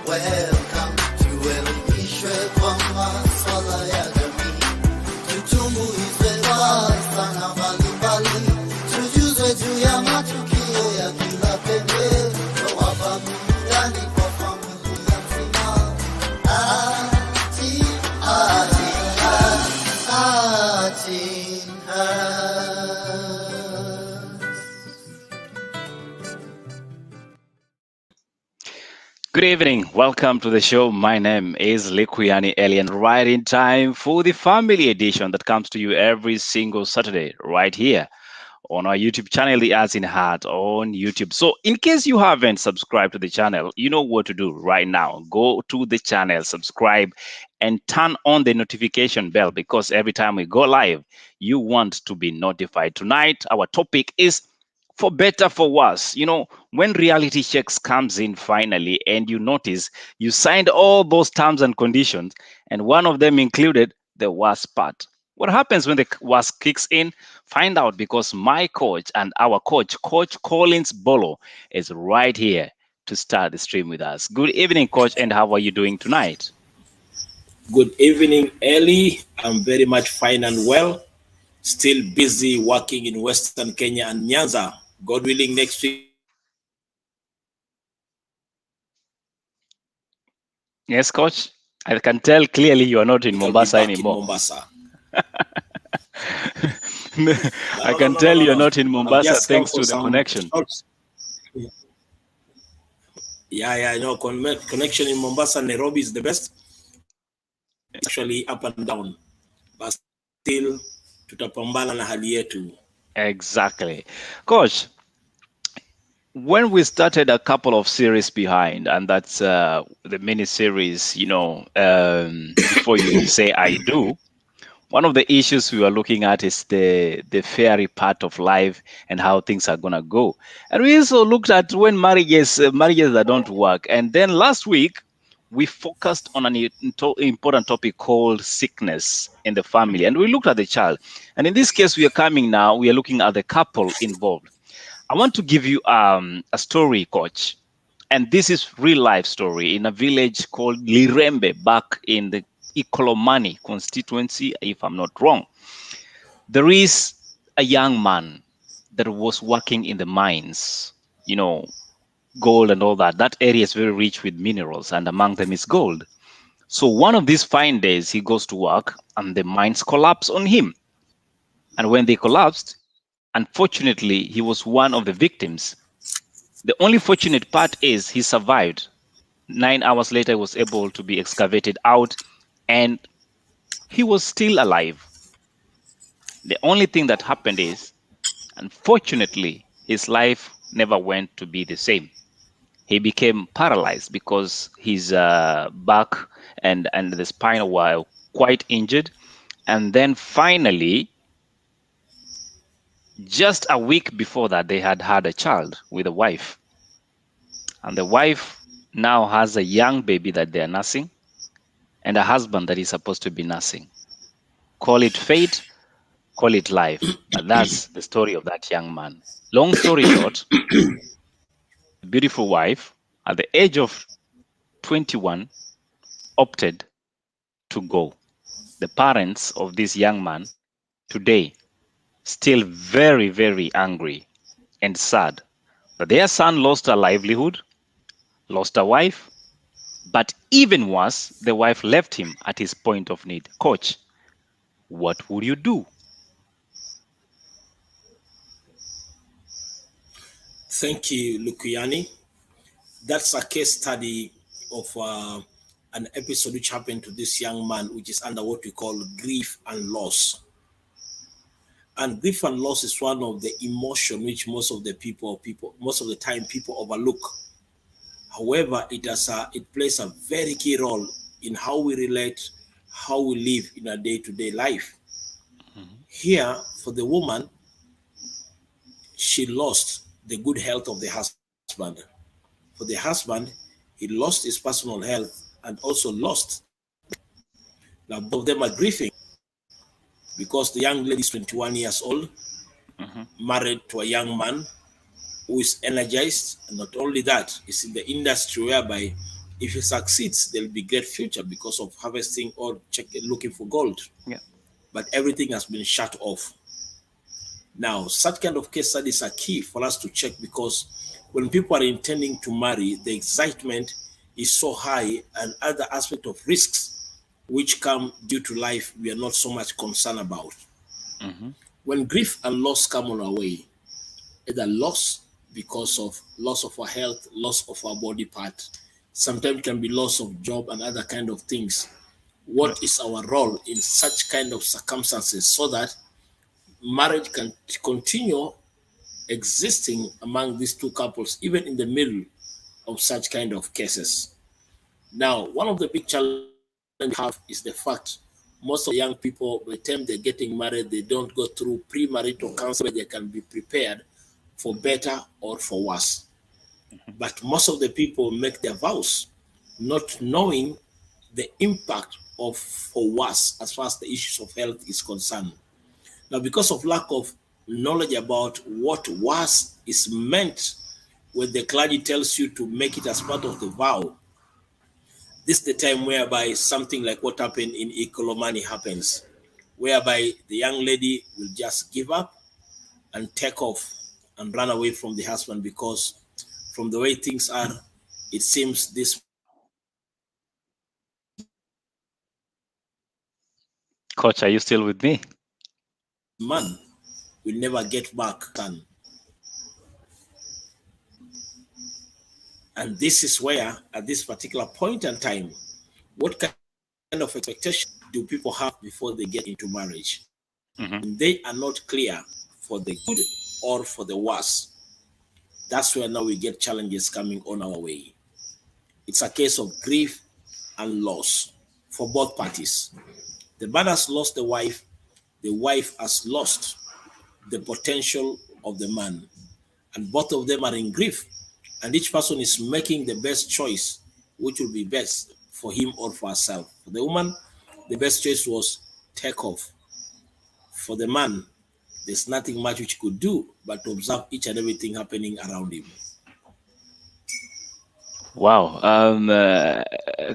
Welcome to Elimishwe kwa maswala ya jamii. Tutumbuizwe sana mbalimbali, tujuzwe juu ya matukio ya kila pembe, twawapa burudani kwa familia nzima. Good evening. Welcome to the show. My name is Likuyani Elian, right in time for the family edition that comes to you every single Saturday right here on our YouTube channel, The Arts in Heart on YouTube. So in case you haven't subscribed to the channel, you know what to do right now. Go to the channel, subscribe, and turn on the notification bell, because every time we go live, you want to be notified. Tonight, our topic is for better, for worse. You know, when reality checks comes in finally, and you notice you signed all those terms and conditions, and one of them included the worst part. What happens when the worst kicks in? Find out, because my coach and our coach, Coach Collins Bolo, is right here to start the stream with us. Good evening, Coach, and how are you doing tonight? Good evening, Ellie. I'm very much fine and well. Still busy working in Western Kenya and Nyanza. God willing, next week. Yes, Coach. I can tell clearly you are not in Mombasa anymore. In Mombasa. I can tell you're not in Mombasa thanks to the connection. Yeah, connection in Mombasa, Nairobi is the best. Actually up and down, but still tutapambana na hali yetu. Exactly. Coach, when we started a couple of series behind, and that's the mini series, before you say I do, one of the issues we were looking at is the fairy part of life and how things are gonna go. And we also looked at when marriages that don't work. And then last week we focused on an important topic called sickness in the family, and we looked at the child. And in this case, we are looking at the couple involved. I want to give you a story, Coach, and this is real life story in a village called Lirembe, back in the Ikolomani constituency, if I'm not wrong. There is a young man that was working in the mines, gold and all that. That area is very rich with minerals, and among them is gold. So one of these fine days, he goes to work and the mines collapse on him. And when they collapsed, unfortunately, he was one of the victims. The only fortunate part is he survived. 9 hours later, he was able to be excavated out, and he was still alive. The only thing that happened is, unfortunately, his life never went to be the same. He became paralyzed because his back and the spine were quite injured. And then finally, just a week before that, they had a child with a wife. And the wife now has a young baby that they are nursing, and a husband that is supposed to be nursing. Call it fate, call it life. But that's the story of that young man. Long story short, the beautiful wife, at the age of 21, opted to go. The parents of this young man today still very, very angry and sad that their son lost a livelihood, lost a wife, but even worse, the wife left him at his point of need. Coach, what would you do? Thank you, Lukuyani. That's a case study of an episode which happened to this young man, which is under what we call grief and loss. And grief and loss is one of the emotion which most of the time people overlook. However, it plays a very key role in how we relate, how we live in a day-to-day life. Mm-hmm. Here, for the woman, she lost the good health of the husband. For the husband, he lost his personal health and also lost. Now, both of them are grieving because the young lady is 21 years old, mm-hmm. married to a young man who is energized. And not only that, it's in the industry whereby if he succeeds, there'll be great future because of harvesting or looking for gold. Yeah. But everything has been shut off. Now, such kind of case studies are key for us to check because when people are intending to marry, the excitement is so high and other aspect of risks which come due to life we are not so much concerned about. Mm-hmm. When grief and loss come on our way, either loss because of loss of our health, loss of our body part, sometimes it can be loss of job and other kind of things. Yeah. What is our role in such kind of circumstances so that marriage can continue existing among these two couples, even in the middle of such kind of cases? Now, one of the big challenges we have is the fact most of the young people, by the time they're getting married, they don't go through premarital counseling where they can be prepared for better or for worse. But most of the people make their vows not knowing the impact of for worse as far as the issues of health is concerned. Now, because of lack of knowledge about what worse is meant when the clergy tells you to make it as part of the vow, this is the time whereby something like what happened in Ikolomani happens, whereby the young lady will just give up and take off and run away from the husband because from the way things are, it seems this Coach, are you still with me? man will never get back. And this is where, at this particular point in time, what kind of expectation do people have before they get into marriage? Mm-hmm. They are not clear for the good or for the worse. That's where now we get challenges coming on our way. It's a case of grief and loss for both parties. The man has lost the wife has lost the potential of the man, and both of them are in grief. And each person is making the best choice, which will be best for him or for herself. For the woman, the best choice was take off. For the man, there's nothing much which he could do but to observe each and everything happening around him. Wow.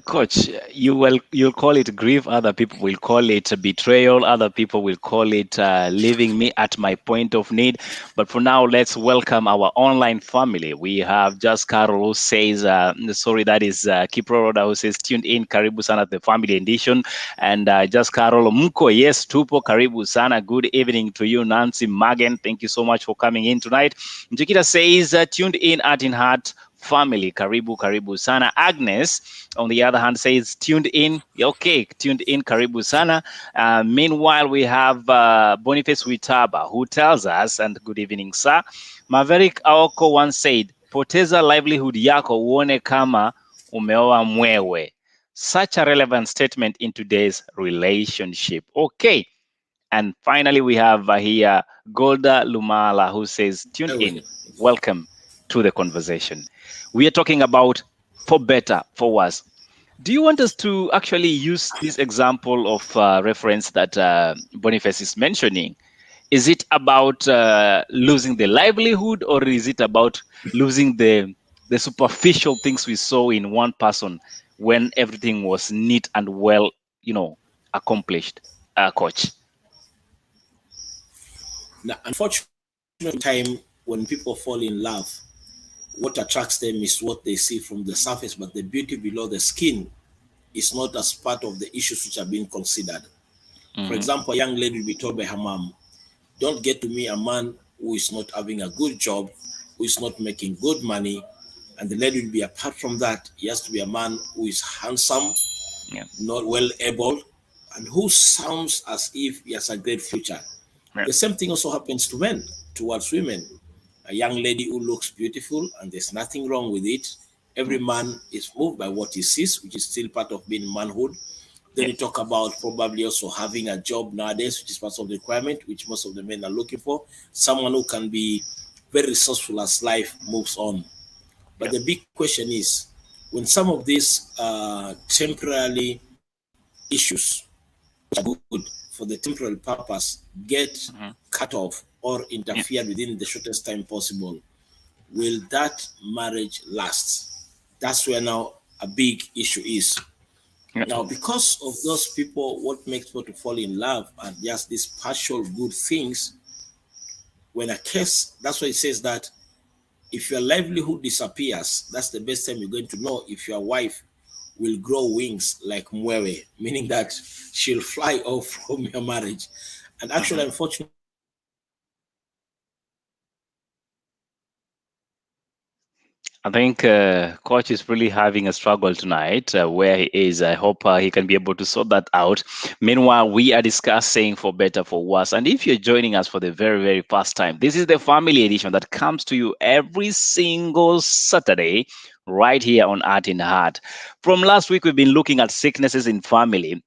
Coach, you'll call it grief. Other people will call it betrayal. Other people will call it leaving me at my point of need. But for now, let's welcome our online family. We have Just Carol who says, sorry, that is Kipro Roda who says, tuned in, karibu sana the family edition. And Just Carol Mko, yes, tupo, karibu sana. Good evening to you, Nancy Magen. Thank you so much for coming in tonight. Njikita says, tuned in at in heart. Family, karibu sana. Agnes, on the other hand, says tuned in. Okay, tuned in, karibu sana. Meanwhile, we have Boniface Witaba who tells us, and good evening, sir. Maverick Aoko once said, poteza livelihood yako uone kama umeoa mwewe. Such a relevant statement in today's relationship. Okay. And finally, we have here Golda Lumala who says, tuned in. Welcome to the conversation. We are talking about for better, for worse. Do you want us to actually use this example of reference that Boniface is mentioning? Is it about losing the livelihood, or is it about losing the superficial things we saw in one person when everything was neat and well, accomplished, Coach? Now, unfortunately, time when people fall in love, what attracts them is what they see from the surface, but the beauty below the skin is not as part of the issues which are being considered. For example, a young lady will be told by her mom, don't get to me a man who is not having a good job, who is not making good money. And the lady will be, apart from that, he has to be a man who is handsome, not well able, and who sounds as if he has a great future. The same thing also happens to men towards women. A young lady who looks beautiful, and there's nothing wrong with it. Every man is moved by what he sees, which is still part of being manhood. Then you talk about probably also having a job nowadays, which is part of the requirement, which most of the men are looking for. Someone who can be very resourceful as life moves on. But the big question is, when some of these temporarily issues are good for the temporal purpose get cut off or interfered within the shortest time possible, will that marriage last? That's where now a big issue is. Now, because of those people, what makes people to fall in love are just these partial good things. When a case, that's why it says that if your livelihood disappears, that's the best time you're going to know if your wife will grow wings like mwewe, meaning that she'll fly off from your marriage. And actually, unfortunately, I think coach is really having a struggle tonight where he is. I hope he can be able to sort that out. Meanwhile, we are discussing for better, for worse. And if you're joining us for the very, very first time, this is the family edition that comes to you every single Saturday right here on Art in Heart. From last week, we've been looking at sicknesses in family.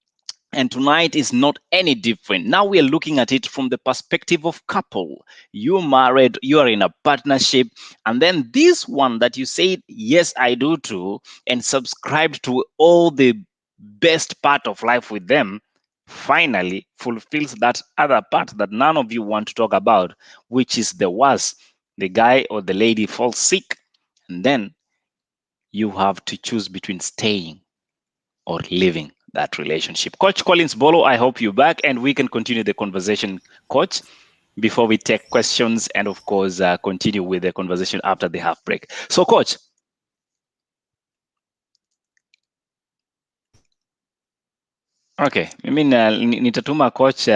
And tonight is not any different. Now we are looking at it from the perspective of couple. You're married, you are in a partnership, and then this one that you said, yes, I do too, and subscribed to all the best part of life with them, finally fulfills that other part that none of you want to talk about, which is the worst. The guy or the lady falls sick, and then you have to choose between staying or leaving that relationship. Coach Collins Bolo, I hope you're back and we can continue the conversation, Coach, before we take questions and, of course, continue with the conversation after the half break. So, Coach. Okay, mimi nitatuma coach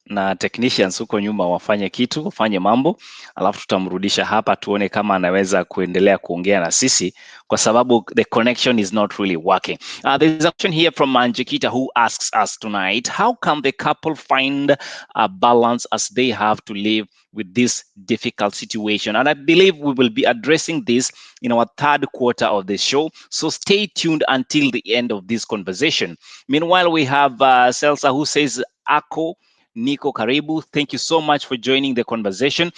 na technicians huko nyuma wafanye kitu, wafanye mambo, alafu tutamrudisha hapa tuone kama anaweza kuendelea kuongea na sisi kwa sababu the connection is not really working. There's a question here from Manjikita who asks us tonight, how can the couple find a balance as they have to live with this difficult situation? And I believe we will be addressing this in our third quarter of the show. So stay tuned until the end of this conversation. Meanwhile, we have Selsa who says, Ako, Nico Karibu, thank you so much for joining the conversation.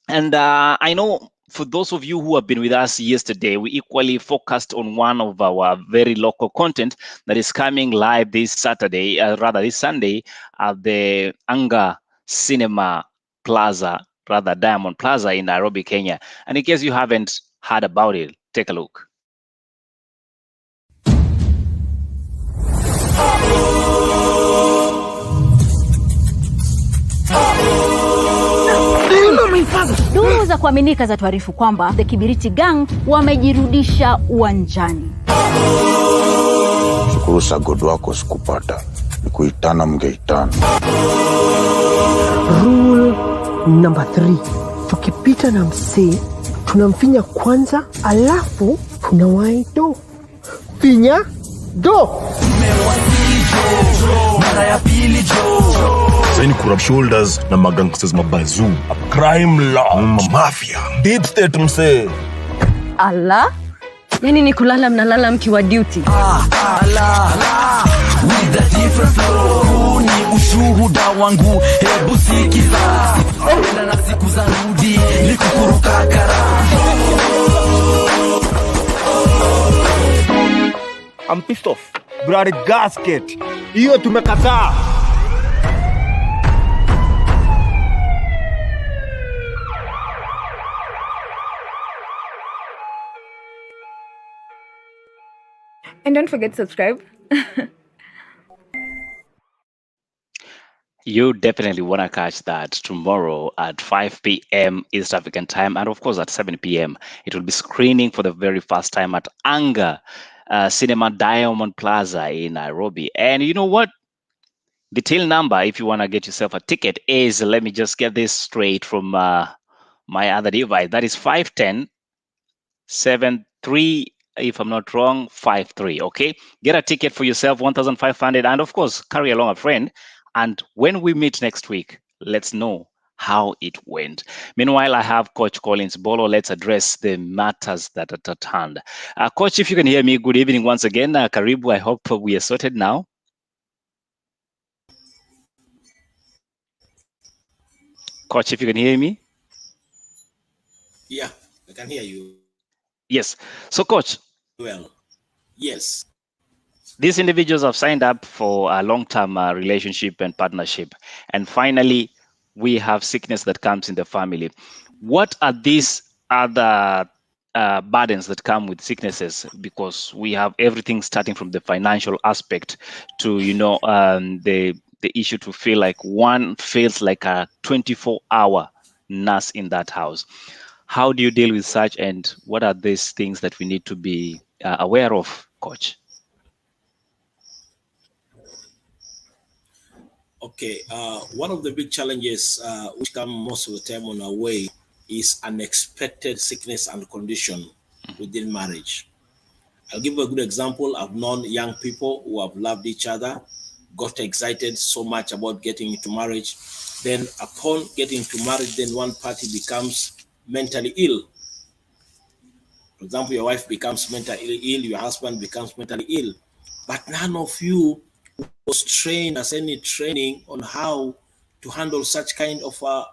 And I know for those of you who have been with us yesterday, we equally focused on one of our very local content that is coming live this Saturday, this Sunday, at the Anga Cinema Plaza, Diamond Plaza in Nairobi, Kenya. And in case you haven't heard about it, take a look. Duru za kuaminika za tuarifu kwamba The Kibiriti Gang wamejirudisha uwanjani. Shukuru sagod wako sikupata, nikuitana mngeitana. Rule number 3. Tukipita na msee, tunamfinya kwanza, alafu tunawahi do. Finya do. Mara ya pili jo. Zaini kurab shoulders na magangsters mabazu. Crime law, mafia, deep state mse. Allah? Yani ni kulala mnalala mkiwa duty. Allah. With a different flow. Ni ushuhuda wangu, hebu sikiza. Na siku za rudi, ni kukuruka kara. I'm pissed off. Bloody gasket. Hiyo tumekataa. And don't forget to subscribe. You definitely want to catch that tomorrow at 5 p.m. East African time. And of course, at 7 p.m., it will be screening for the very first time at Anga Cinema Diamond Plaza in Nairobi. And you know what? The tail number, if you want to get yourself a ticket, is, let me just get this straight from my other device. That is 510-73, if I'm not wrong, 53. Okay, get a ticket for yourself, 1,500, and of course, carry along a friend. And when we meet next week, let's know how it went. Meanwhile, I have Coach Collins Bolo. Let's address the matters that are at hand. Coach, if you can hear me, good evening once again. Karibu, I hope we are sorted now. Coach, if you can hear me. Yeah, I can hear you. Yes. So, Coach. Well, yes. These individuals have signed up for a long-term relationship and partnership. And finally, we have sickness that comes in the family. What are these other burdens that come with sicknesses, because we have everything starting from the financial aspect to the issue to feel like one feels like a 24-hour nurse in that house. How do you deal with such, and what are these things that we need to be aware of, Coach? Okay, one of the big challenges which come most of the time on our way is unexpected sickness and condition within marriage. I'll give you a good example. I've known young people who have loved each other, got excited so much about getting into marriage. Then upon getting to marriage, then one party becomes mentally ill. For example, your wife becomes mentally ill, your husband becomes mentally ill. But none of you was trained as any training on how to handle such kind of a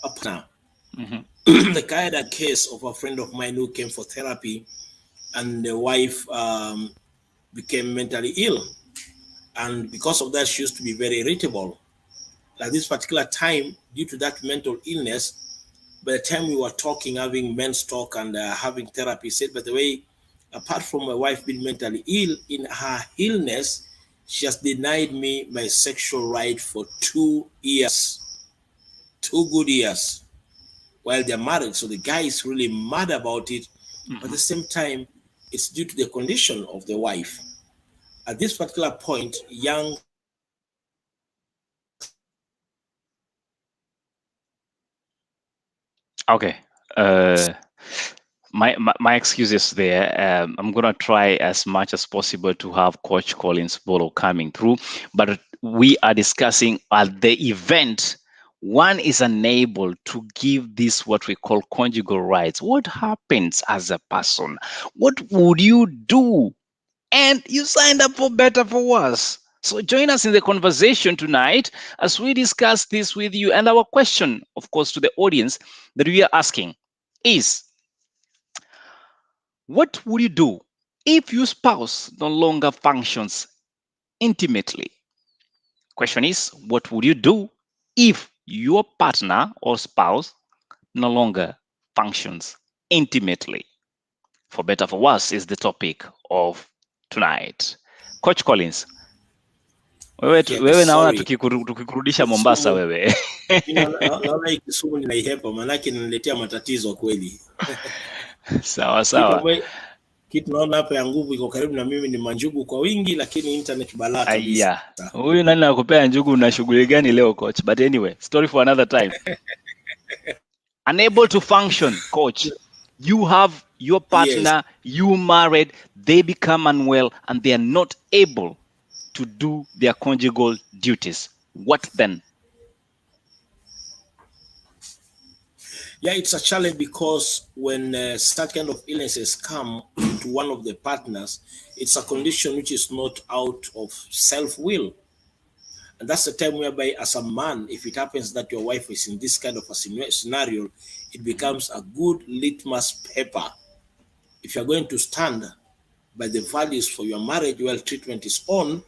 partner. The kind of case of a friend of mine who came for therapy, and the wife became mentally ill, and because of that, she used to be very irritable. At this particular time, due to that mental illness, by the time we were talking, having men's talk and having therapy, said, by the way, apart from my wife being mentally ill, in her illness, she has denied me my sexual right for 2 years, 2 good years, while they're married. So the guy is really mad about it. But at the same time, it's due to the condition of the wife. At this particular point, young Okay. My excuses there. I'm gonna try as much as possible to have Coach Collins Bolo coming through, but we are discussing at the event. One is unable to give this what we call conjugal rights. What happens as a person? What would you do? And you signed up for better, for worse. So join us in the conversation tonight as we discuss this with you. And our question, of course, to the audience that we are asking is, what would you do if your spouse no longer functions intimately? Question is, what would you do if your partner or spouse no longer functions intimately? For better, for worse is the topic of tonight. Coach Collins, wewe naona tukikurudisha Mombasa wewe. Naona hii Kisumu ninaihepa, maanake inaniletea matatizo kweli. Sawa. Kitu naona hapa ya nguvu iko karibu na mimi ni manjugu kwa wingi, lakini internet balaa kabisa. Huyu nani nakupea njugu, una shughuli gani leo coach? But anyway, story for another time. Unable to function, coach. You have your partner, you married, they become unwell and they are not able to do their conjugal duties. What then? Yeah, it's a challenge because when such kind of illnesses come to one of the partners, it's a condition which is not out of self-will. And that's the time whereby, as a man, if it happens that your wife is in this kind of a scenario, it becomes a good litmus paper. If you're going to stand by the values for your marriage while treatment is on,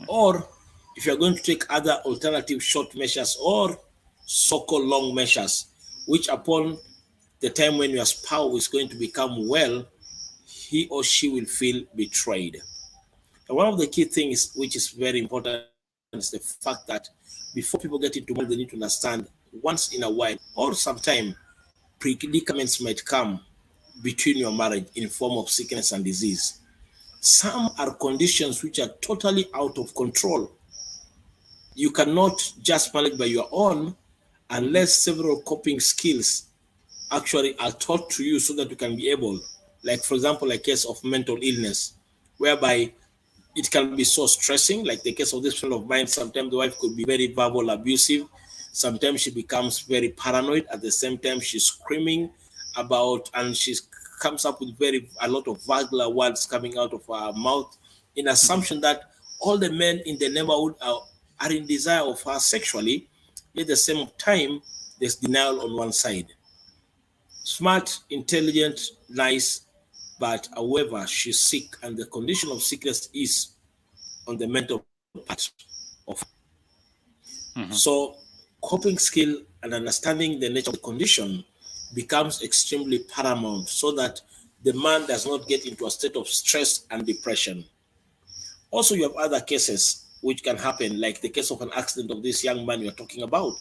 or if you're going to take other alternative short measures or so-called long measures, which upon the time when your spouse is going to become well, he or she will feel betrayed. And one of the key things which is very important is the fact that before people get into marriage, they need to understand once in a while or sometime predicaments might come between your marriage in form of sickness and disease. Some are conditions which are totally out of control. You cannot just manage by your own unless several coping skills actually are taught to you so that you can be able, like for example, a case of mental illness, whereby it can be so stressing, like the case of this friend of mine. Sometimes the wife could be very verbal abusive. Sometimes she becomes very paranoid. At the same time, she's screaming about, and she comes up with a lot of vulgar words coming out of her mouth in assumption that all the men in the neighborhood are in desire of her sexually. At the same time, there's denial on one side. Smart, intelligent, nice, but however, she's sick, and the condition of sickness is on the mental part of. So, coping skill and understanding the nature of the condition becomes extremely paramount so that the man does not get into a state of stress and depression. Also, you have other cases which can happen, like the case of an accident of this young man you're talking about.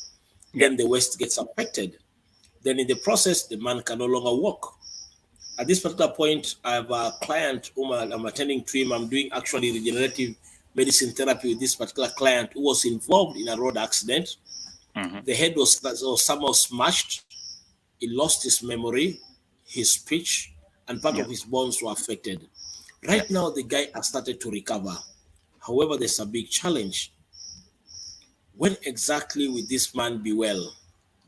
Then the waist gets affected. Then in the process, the man can no longer walk. At this particular point, I have a client whom I'm attending to him. I'm doing actually regenerative medicine therapy with this particular client who was involved in a road accident. The head was somehow smashed. He lost his memory, his speech, and part of his bones were affected. Right now, the guy has started to recover. However, there's a big challenge. When exactly will this man be well?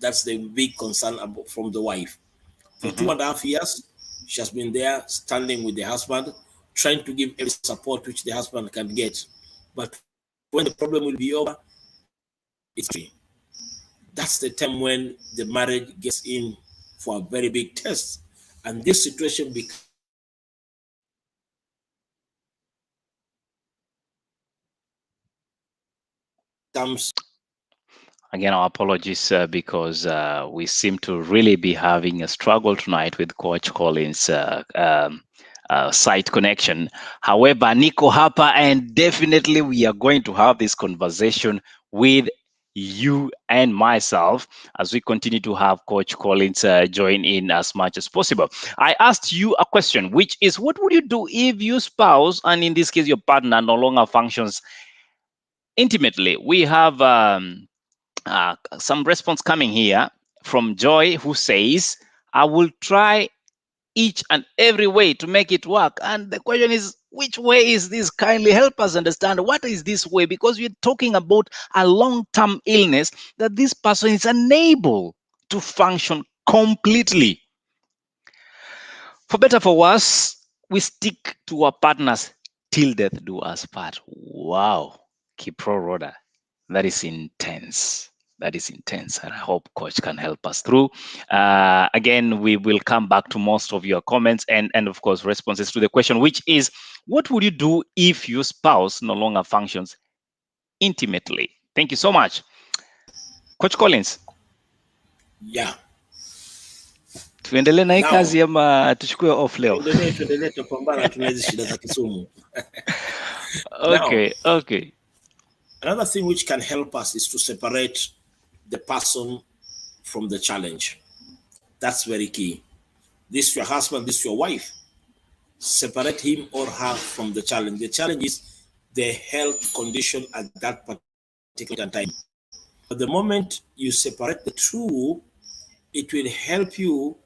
That's the big concern from the wife. For 2.5 years, she has been there standing with the husband, trying to give every support which the husband can get. But when the problem will be over, it's free. That's the time when the marriage gets in for a very big test. And this situation becomes... Again, our apologies because we seem to really be having a struggle tonight with Coach Collins' site connection. However, Nico hapa, and definitely we are going to have this conversation with you and myself as we continue to have Coach Collins join in as much as possible. I asked you a question, which is, what would you do if your spouse, and in this case your partner, no longer functions intimately? We have some response coming here from Joy, who says, I will try each and every way to make it work. And the question is, which way is this? Kindly help us understand, what is this way? Because we're talking about a long-term illness that this person is unable to function completely. For better, for worse, we stick to our partners till death do us part. Wow, Kipro Roda, that is intense. That is intense, and I hope Coach can help us through. Again, we will come back to most of your comments and of course responses to the question, which is, what would you do if your spouse no longer functions intimately? Thank you so much, Coach Collins. Yeah. Tuendelee na hii kazi ama tuchukue off leo? Tuendelee tupambana tuna hizi shida za Kisumu. Okay, okay. Another thing which can help us is to separate the person from the challenge. That's very key. This is your husband, this is your wife. Separate him or her from the challenge. The challenge is the health condition at that particular time. But the moment you separate the two, it will help you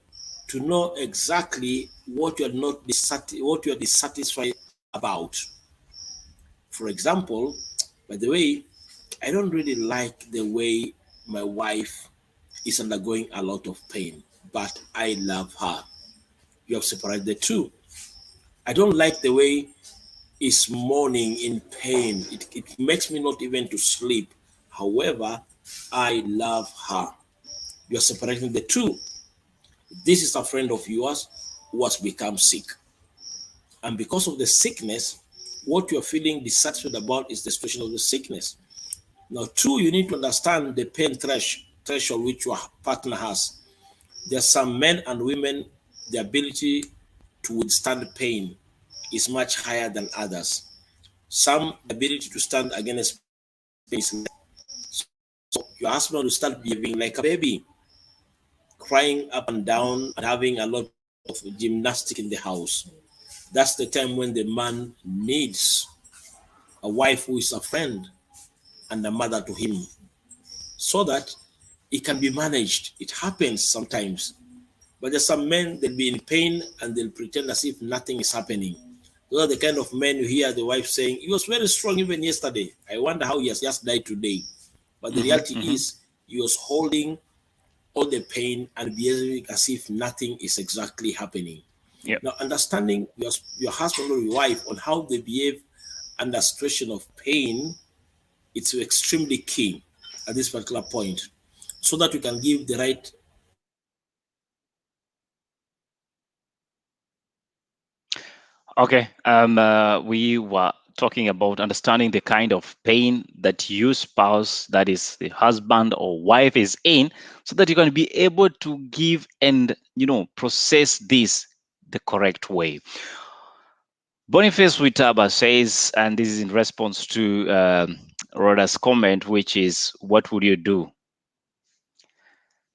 to know exactly what you are dissatisfied about. For example, by the way, I don't really like the way my wife is undergoing a lot of pain, but I love her. You have separated the two. I don't like the way is mourning in pain. It makes me not even to sleep. However, I love her. You are separating the two. This is a friend of yours who has become sick. And because of the sickness, what you're feeling dissatisfied about is the situation of the sickness. Now, two, you need to understand the pain threshold which your partner has. There are some men and women, the ability to withstand pain is much higher than others. Some ability to stand against pain. So your husband will start behaving like a baby, crying up and down and having a lot of gymnastics in the house. That's the time when the man needs a wife who is a friend and a mother to him, so that it can be managed. It happens sometimes. But there's some men, they'll be in pain and they'll pretend as if nothing is happening. Those are the kind of men you hear the wife saying, he was very strong even yesterday. I wonder how he has just died today. But the reality is, he was holding all the pain and behaving as if nothing is exactly happening. Yep. Now, understanding your husband or your wife on how they behave under situation of pain, it's extremely key at this particular point, so that you can give the right. Okay, we were talking about understanding the kind of pain that your spouse, that is the husband or wife, is in, so that you can be able to give and process this the correct way. Boniface Witaba says, and this is in response to Rhoda's comment, which is, what would you do?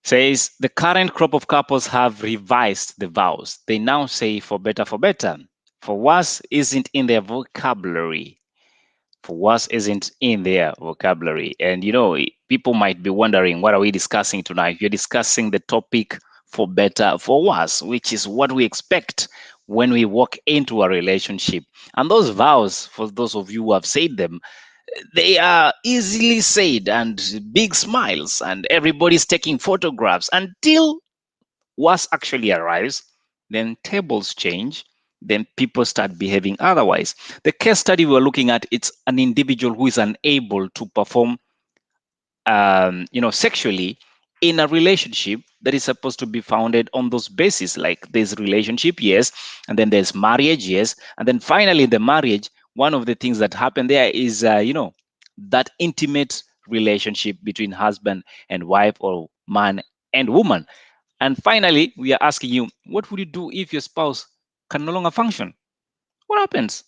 Says, the current crop of couples have revised the vows. They now say for better, for better. For worse isn't in their vocabulary. For worse isn't in their vocabulary. And people might be wondering, what are we discussing tonight? We're discussing the topic for better, for worse, which is what we expect when we walk into a relationship. And those vows, for those of you who have said them, they are easily said, and big smiles, and everybody's taking photographs until worse actually arrives. Then tables change. Then people start behaving otherwise. The case study we're looking at, it's an individual who is unable to perform sexually in a relationship that is supposed to be founded on those bases. Like, there's relationship, yes, and then there's marriage, yes, and then finally in the marriage, one of the things that happen there is that intimate relationship between husband and wife, or man and woman. And finally, we are asking you, what would you do if your spouse can no longer function? What happens?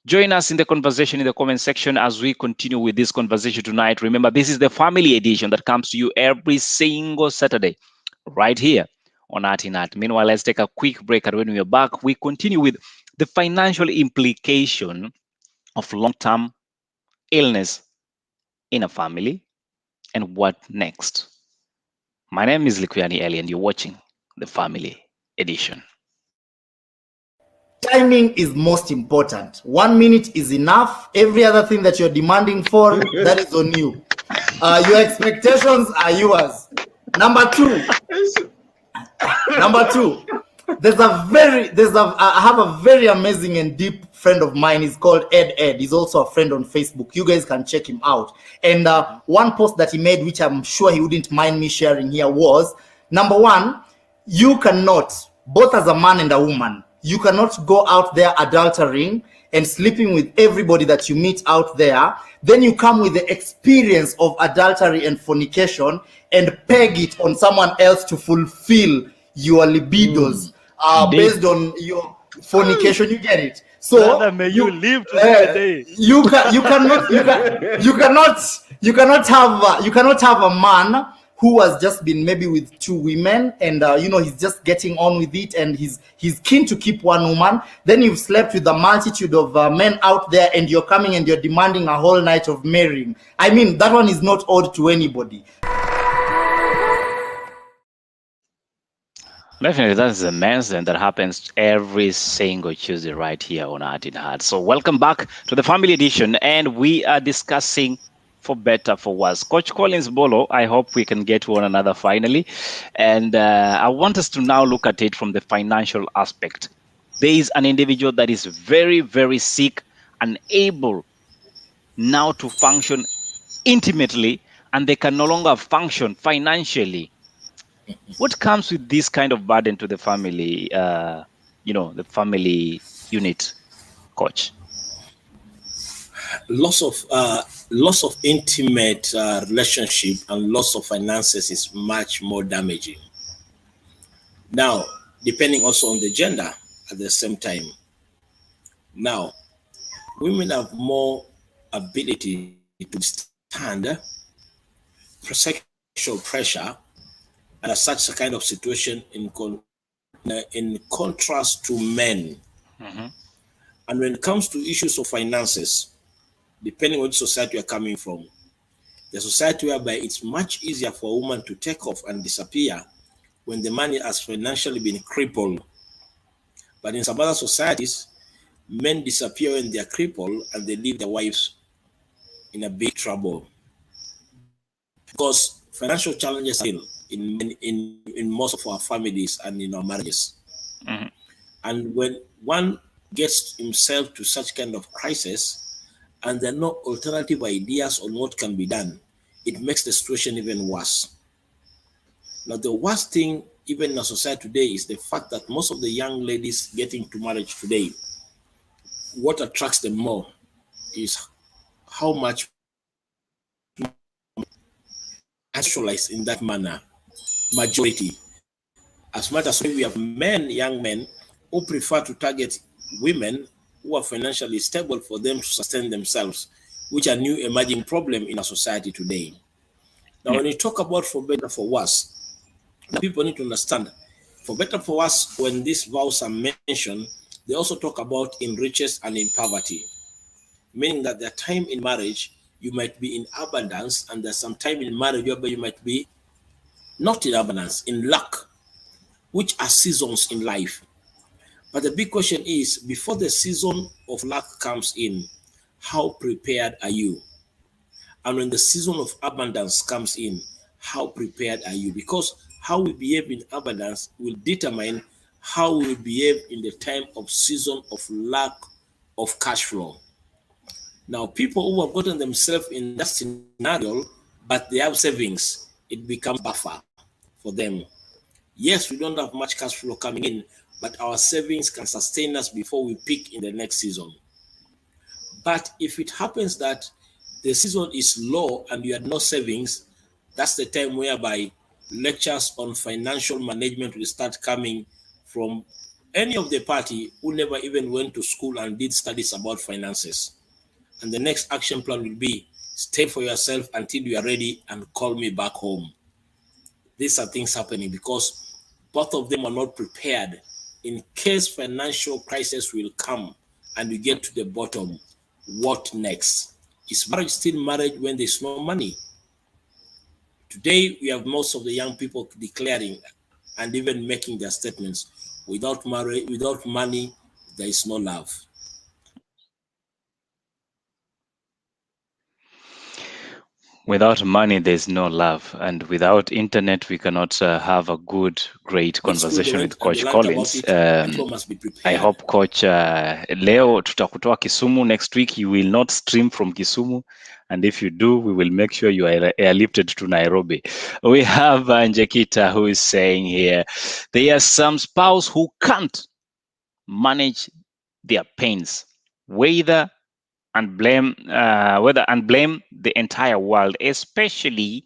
Join us in the conversation in the comment section as we continue with this conversation tonight. Remember, this is the family edition that comes to you every single Saturday right here on Art in Art. Meanwhile, let's take a quick break, and when we are back, we continue with the financial implication of long-term illness in a family and what next. My name is Likuyani Eli, and you're watching the family edition. Timing is most important. 1 minute is enough. Every other thing that you're demanding for, that is on you. Your expectations are yours. Number two, I have a very amazing and deep friend of mine. He's called Ed. He's also a friend on Facebook. You guys can check him out. And one post that he made, which I'm sure he wouldn't mind me sharing here, was, number one, you cannot, both as a man and a woman, you cannot go out there adultering and sleeping with everybody that you meet out there. Then you come with the experience of adultery and fornication and peg it on someone else to fulfill your libidos based on your fornication. You get it? So brother, may you live to see the day. You cannot have a man who has just been maybe with 2 women, and he's just getting on with it, and he's keen to keep 1 woman. Then you've slept with a multitude of men out there, and you're coming and you're demanding a whole night of marrying. I mean, that one is not owed to anybody. Definitely, that's the men's, and that happens every single Tuesday right here on Art in Heart. So welcome back to the family edition, and we are discussing for better, for worse. Coach Collins Bolo, I hope we can get to one another finally. And I want us to now look at it from the financial aspect. There is an individual that is very, very sick, unable now to function intimately, and they can no longer function financially. What comes with this kind of burden to the family, the family unit, Coach? Loss of intimate relationship and loss of finances is much more damaging. Now, depending also on the gender at the same time. Now, women have more ability to stand sexual pressure and such a kind of situation in contrast to men. Mm-hmm. And when it comes to issues of finances, depending on which society you're coming from, the society whereby it's much easier for a woman to take off and disappear when the man has financially been crippled. But in some other societies, men disappear when they are crippled and they leave their wives in a big trouble. Because financial challenges are still in most of our families and in our marriages. Mm-hmm. And when one gets himself to such kind of crisis, and there are no alternative ideas on what can be done, it makes the situation even worse. Now, the worst thing, even in our society today, is the fact that most of the young ladies getting to marriage today, what attracts them more is how much actualized in that manner. Majority. As much as we have young men, who prefer to target women who are financially stable for them to sustain themselves, which are new emerging problem in our society today. Now, when you talk about for better, for worse, people need to understand, for better, for worse, when these vows are mentioned, they also talk about in riches and in poverty, meaning that there are time in marriage you might be in abundance, and there's some time in marriage where you might be not in abundance, in luck, which are seasons in life. But the big question is, before the season of luck comes in, how prepared are you? And when the season of abundance comes in, how prepared are you? Because how we behave in abundance will determine how we behave in the time of season of lack of cash flow. Now, people who have gotten themselves in that scenario, but they have savings, it becomes buffer for them. Yes, we don't have much cash flow coming in, but our savings can sustain us before we peak in the next season. But if it happens that the season is low and you had no savings, that's the time whereby lectures on financial management will start coming from any of the party who never even went to school and did studies about finances. And the next action plan will be, stay for yourself until you are ready and call me back home. These are things happening because both of them are not prepared in case financial crisis will come and we get to the bottom. What next? Is marriage still marriage when there's no money? Today, we have most of the young people declaring and even making their statements, without marriage, without money, there is no love. Without money, there's no love, and without internet, we cannot have a great conversation with Coach Collins. I hope Coach, leo tutakutoa Kisumu. Next week you will not stream from Kisumu, and if you do, we will make sure you are airlifted to Nairobi. We have Njekita who is saying here, there are some spouse who can't manage their pains, whether and blame the entire world, especially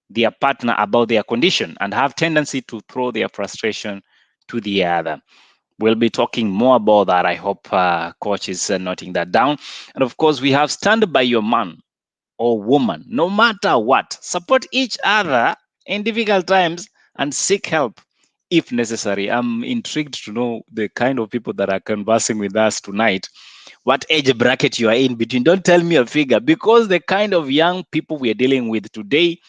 their partner, about their condition, and have tendency to throw their frustration to the other. We'll be talking more about that. I hope Coach is noting that down. And of course, we have stand by your man or woman, no matter what. Support each other in difficult times and seek help if necessary. I'm intrigued to know the kind of people that are conversing with us tonight, what age bracket you are in between. Don't tell me a figure, because the kind of young people we are dealing with today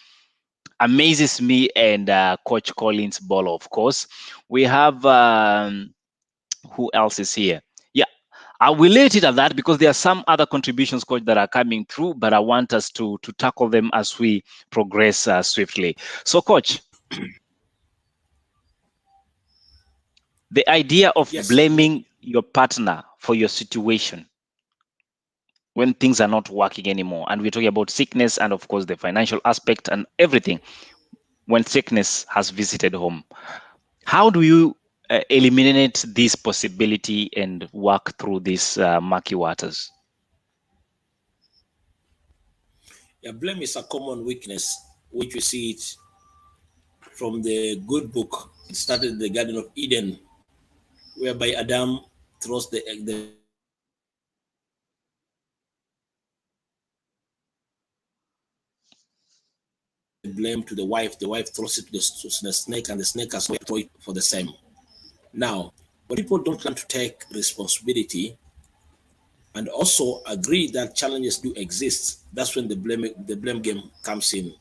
amazes me. And Coach Collins Ball, of course. We have who else is here? Yeah, I will let it at that, because there are some other contributions, Coach, that are coming through, but I want us to tackle them as we progress swiftly. So, Coach, the idea of blaming your partner for your situation when things are not working anymore, and we're talking about sickness and of course the financial aspect and everything, when sickness has visited home, how do you eliminate this possibility and work through these murky waters? Yeah, blame is a common weakness, which we see it from the good book. It started in the Garden of Eden, whereby Adam throws the blame to the wife throws it to the snake, and the snake has to throw it for the same. Now, when people don't want to take responsibility and also agree that challenges do exist, that's when the blame game comes in,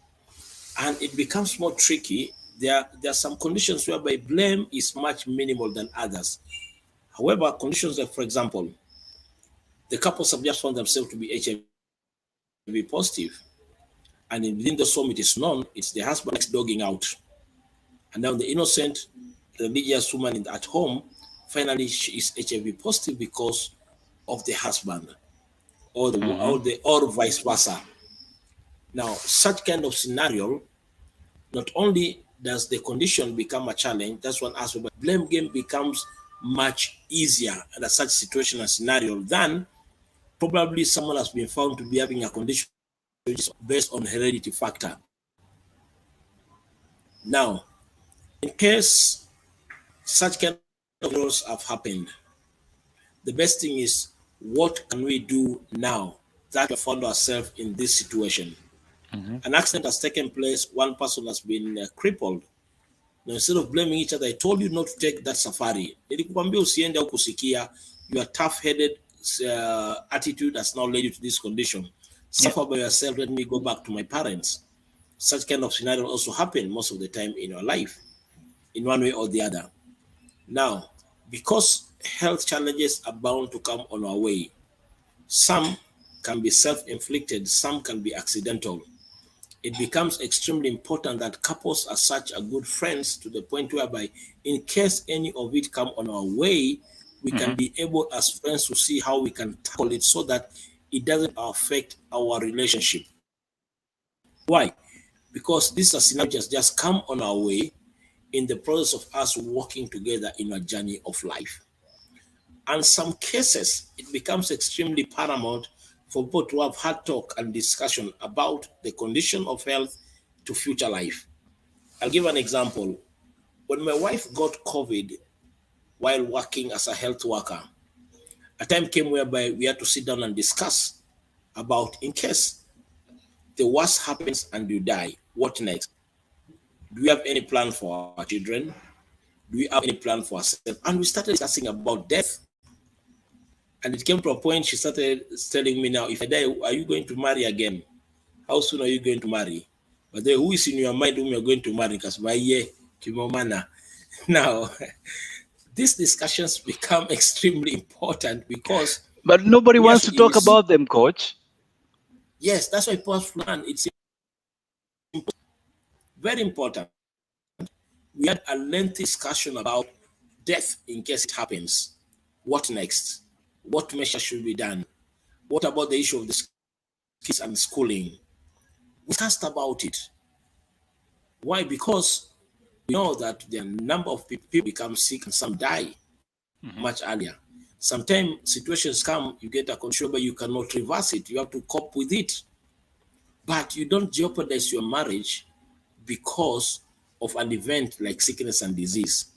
and it becomes more tricky. There are some conditions whereby blame is much minimal than others. However, conditions like, for example, the couples have just found themselves to be HIV positive, and within the home it is known it's the husband is dogging out, and now the innocent religious woman at home, finally she is HIV positive because of the husband, or vice versa. Now, such kind of scenario, not only does the condition become a challenge, that's one aspect, but blame game becomes much easier under such situation and scenario than probably someone has been found to be having a condition based on heredity factor. Now, in case such kind of errors have happened, the best thing is, what can we do now that we found ourselves in this situation? An accident has taken place, one person has been crippled. Now, instead of blaming each other, I told you not to take that safari. Nilikuambia usiende au kusikia, your tough-headed attitude has now led you to this condition. Suffer by yourself, let me go back to my parents. Such kind of scenario also happen most of the time in your life, in one way or the other. Now, because health challenges are bound to come on our way, some can be self-inflicted, some can be accidental. It becomes extremely important that couples are such a good friends to the point whereby, in case any of it come on our way, we can be able as friends to see how we can tackle it so that it doesn't affect our relationship. Why? Because this scenario has just come on our way in the process of us working together in a journey of life. And some cases, it becomes extremely paramount for both to have hard talk and discussion about the condition of health to future life. I'll give an example. When my wife got COVID while working as a health worker, a time came whereby we had to sit down and discuss about, in case the worst happens and you die, what next? Do we have any plan for our children? Do we have any plan for ourselves? And we started discussing about death. And it came to a point she started telling me, now, if I die, are you going to marry again? How soon are you going to marry? But then who is in your mind whom you're going to marry? Because by yeah, Kimomana. Now, these discussions become extremely important because... But nobody wants to talk about them, Coach. Yes, that's why post-plan, it's very important. We had a lengthy discussion about death in case it happens. What next? What measures should be done? What about the issue of the kids and schooling? We discussed about it. Why? Because we know that the number of people become sick and some die much earlier. Sometimes situations come, you get a condition, but you cannot reverse it. You have to cope with it. But you don't jeopardize your marriage because of an event like sickness and disease.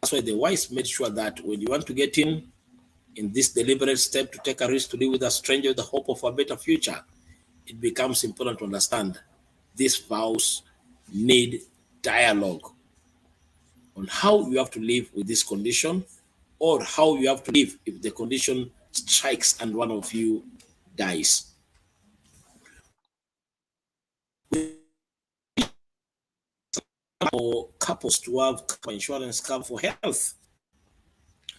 That's why the wise made sure that when you want to get in this deliberate step to take a risk to live with a stranger with the hope of a better future, it becomes important to understand these vows need dialogue on how you have to live with this condition or how you have to live if the condition strikes and one of you dies. For couples to have insurance cover for health,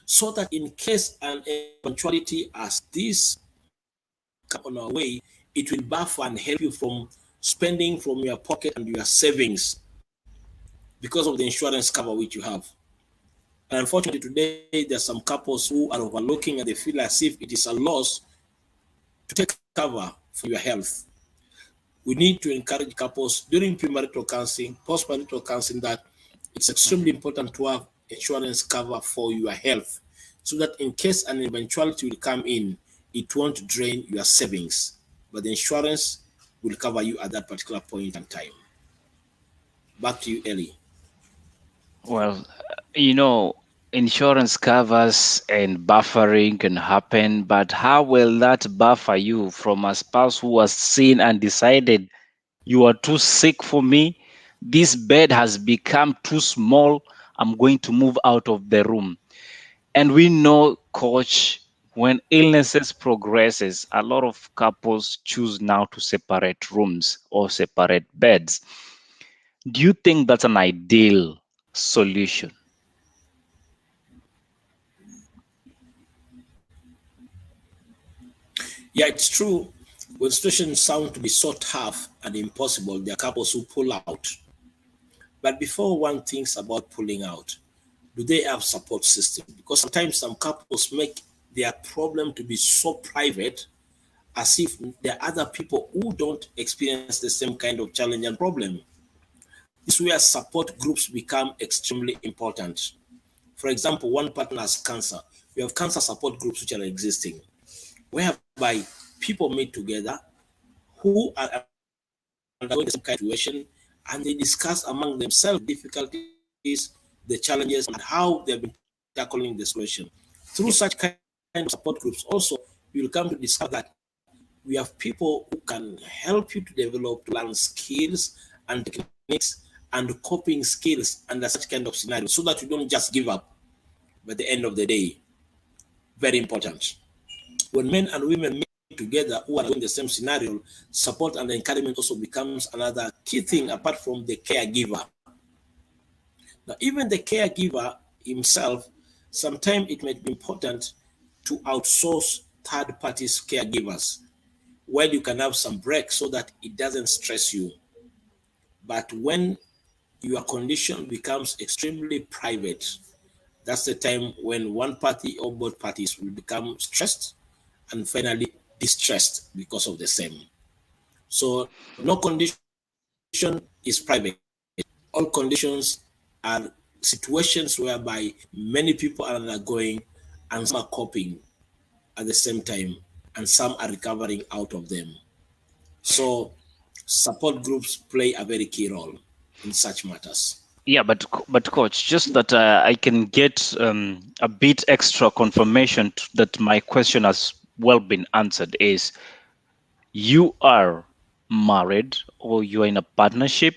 so that in case an eventuality as this come on our way, it will buffer and help you from spending from your pocket and your savings because of the insurance cover which you have. And unfortunately today, there are some couples who are overlooking and they feel as if it is a loss to take cover for your health. We need to encourage couples during premarital counseling, postmarital counseling, that it's extremely important to have insurance cover for your health so that in case an eventuality will come in, it won't drain your savings, but the insurance will cover you at that particular point in time. Back to you, Ellie. Well, insurance covers and buffering can happen, but how will that buffer you from a spouse who has seen and decided you are too sick for me? This bed has become too small. I'm going to move out of the room. And we know, Coach, when illnesses progresses, a lot of couples choose now to separate rooms or separate beds. Do you think that's an ideal solution? Yeah, it's true. When situations sound to be so tough and impossible, there are couples who pull out. But before one thinks about pulling out, do they have support system? Because sometimes some couples make their problem to be so private as if there are other people who don't experience the same kind of challenge and problem. This is where support groups become extremely important. For example, one partner has cancer. We have cancer support groups which are existing, whereby people meet together who are undergoing the same kind of situation, and they discuss among themselves difficulties, the challenges, and how they've been tackling the situation. Through such kind of support groups, also, you'll come to discover that we have people who can help you to develop, to learn skills and techniques and coping skills under such kind of scenario, so that you don't just give up by the end of the day. Very important. When men and women meet together who are in the same scenario, support and encouragement also becomes another key thing apart from the caregiver. Now, even the caregiver himself, sometimes it might be important to outsource third parties caregivers, where you can have some break so that it doesn't stress you. But when your condition becomes extremely private, that's the time when one party or both parties will become stressed and finally distressed because of the same. So no condition is private. All conditions are situations whereby many people are undergoing and some are coping at the same time and some are recovering out of them. So support groups play a very key role in such matters. Yeah, but coach, just that I can get a bit extra confirmation that my question has well been answered is, you are married or you are in a partnership,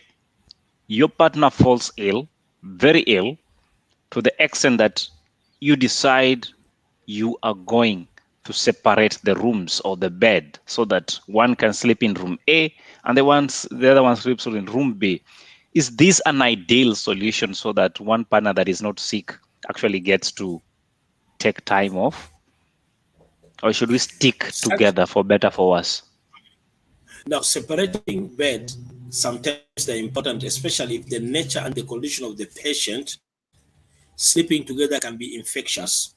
your partner falls ill, very ill, to the extent that you decide you are going to separate the rooms or the bed so that one can sleep in room A and the other one sleeps in room B. Is this an ideal solution so that one partner that is not sick actually gets to take time off? Or should we stick together for better, for worse? Now, separating bed, sometimes they're important, especially if the nature and the condition of the patient sleeping together can be infectious.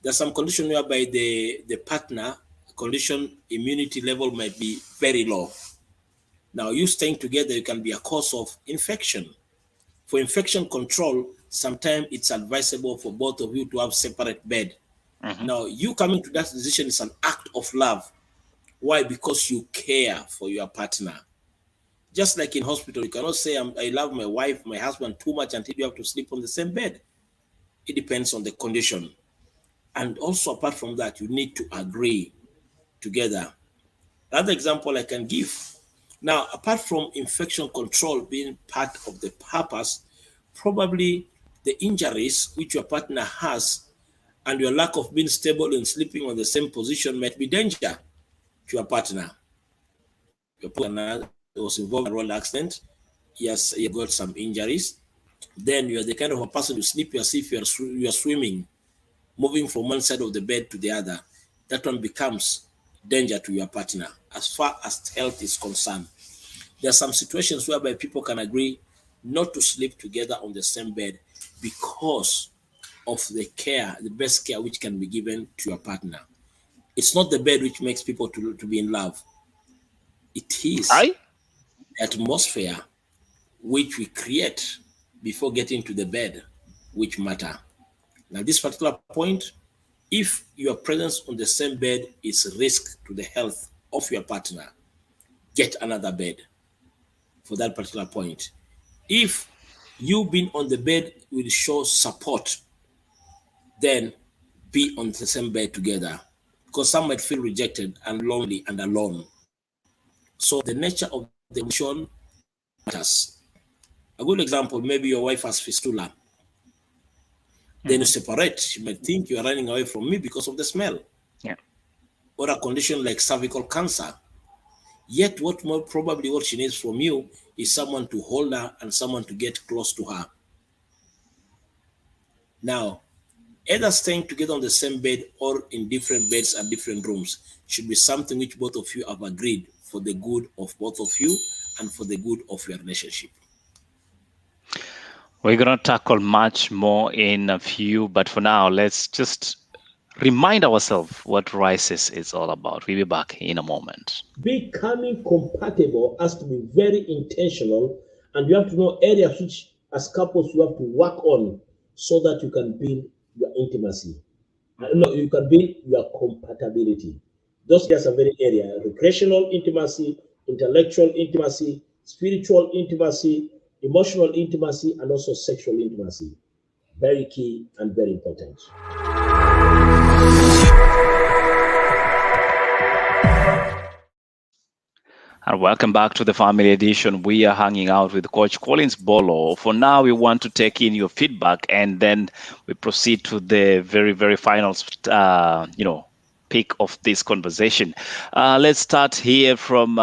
There's some condition whereby the partner condition immunity level might be very low. Now, you staying together, it can be a cause of infection. For infection control, sometimes it's advisable for both of you to have separate bed. Now, you coming to that decision is an act of love. Why? Because you care for your partner. Just like in hospital, you cannot say, I love my wife, my husband too much until you have to sleep on the same bed. It depends on the condition. And also, apart from that, you need to agree together. Another example I can give. Now, apart from infection control being part of the purpose, probably the injuries which your partner has and your lack of being stable and sleeping on the same position might be danger to your partner. Your partner was involved in a road accident. Yes, you got some injuries. Then you're the kind of a person who sleep as if you're swimming, moving from one side of the bed to the other. That one becomes danger to your partner as far as health is concerned. There are some situations whereby people can agree not to sleep together on the same bed because of the care, the best care which can be given to your partner. It's not the bed which makes people to be in love. It is the atmosphere which we create before getting to the bed which matter. Now, this particular point, if your presence on the same bed is a risk to the health of your partner, get another bed for that particular point. If you being on the bed will show support, then be on the same bed together, because some might feel rejected and lonely and alone. So the nature of the condition matters. A good example, maybe your wife has fistula. Then you separate. She might think you are running away from me because of the smell. Yeah. Or a condition like cervical cancer. Yet what she needs from you is someone to hold her and someone to get close to her. Now, either staying together on the same bed or in different beds and different rooms should be something which both of you have agreed for the good of both of you and for the good of your relationship. We're going to tackle much more in a few, but for now, let's just remind ourselves what crises is all about. We'll be back in a moment. Becoming compatible has to be very intentional, and you have to know areas which, as couples, you have to work on so that you can build your intimacy. No, you can build your compatibility. Those areas are very area: recreational intimacy, intellectual intimacy, spiritual intimacy, emotional intimacy, and also sexual intimacy. Very key and very important. And welcome back to the Family Edition. We are hanging out with Coach Collins Bolo. For now, we want to take in your feedback, and then we proceed to the very, very final, pick of this conversation. Let's start here from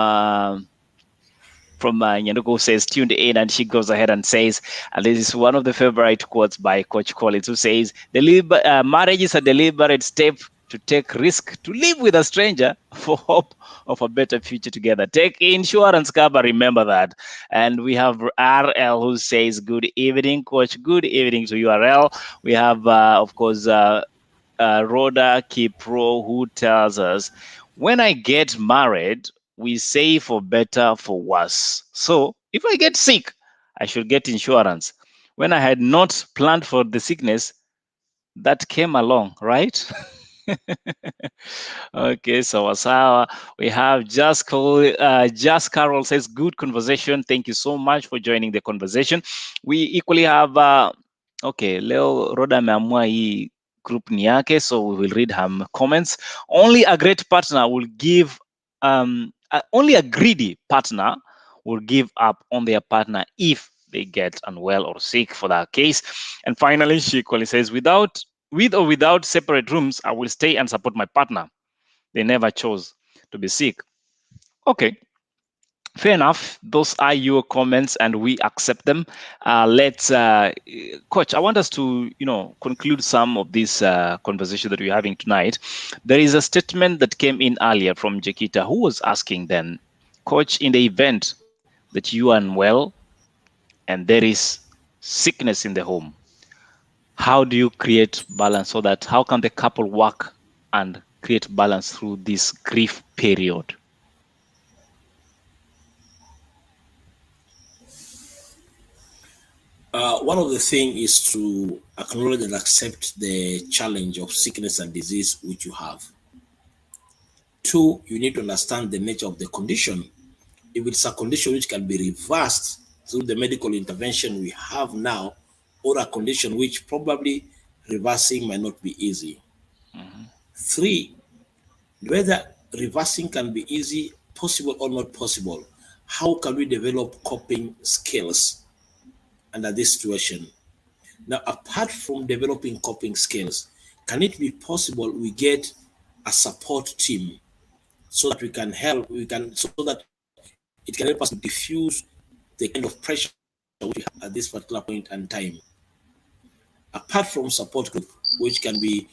Nyanuko says, tuned in, and she goes ahead and says, and this is one of the favorite quotes by Coach Collins, who says, marriage is a deliberate step to take risk to live with a stranger for hope of a better future together. Take insurance cover, remember that. And we have RL who says, good evening, Coach. Good evening to URL. We have, of course, Rhoda Kipro, who tells us, when I get married, we say for better, for worse. So if I get sick, I should get insurance. When I had not planned for the sickness, that came along, right? Okay, so Wasawa, we have Just Carol says, good conversation. Thank you so much for joining the conversation. We equally have, Leo Roda ameamua hii group ni yake, so we will read her comments. Only a great partner will give, only a greedy partner will give up on their partner if they get unwell or sick for that case. And finally, she equally says, with or without separate rooms, I will stay and support my partner. They never chose to be sick. Okay, fair enough. Those are your comments, and we accept them. Let's, Coach, I want us to, conclude some of this conversation that we're having tonight. There is a statement that came in earlier from Jakita, who was asking then, Coach, in the event that you are unwell and there is sickness in the home, how do you create balance, so that how can the couple work and create balance through this grief period? One of the things is to acknowledge and accept the challenge of sickness and disease which you have. 2, you need to understand the nature of the condition. If it's a condition which can be reversed through the medical intervention we have now, or a condition which probably reversing might not be easy. 3, whether reversing can be easy, possible or not possible, how can we develop coping skills under this situation? Now, apart from developing coping skills, can it be possible we get a support team so that we can help, so that it can help us to diffuse the kind of pressure we have at this particular point in time? Apart from support group, which can be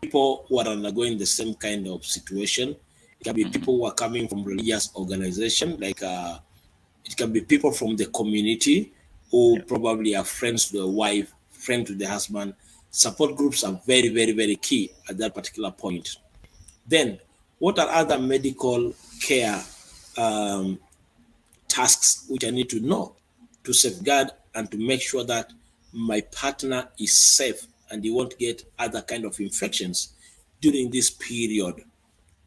people who are undergoing the same kind of situation, it can be people who are coming from religious organization, like it can be people from the community who probably are friends to the wife, friend to the husband. Support groups are very, very, very key at that particular point. Then, what are other medical care tasks which I need to know to safeguard and to make sure that my partner is safe and he won't get other kind of infections during this period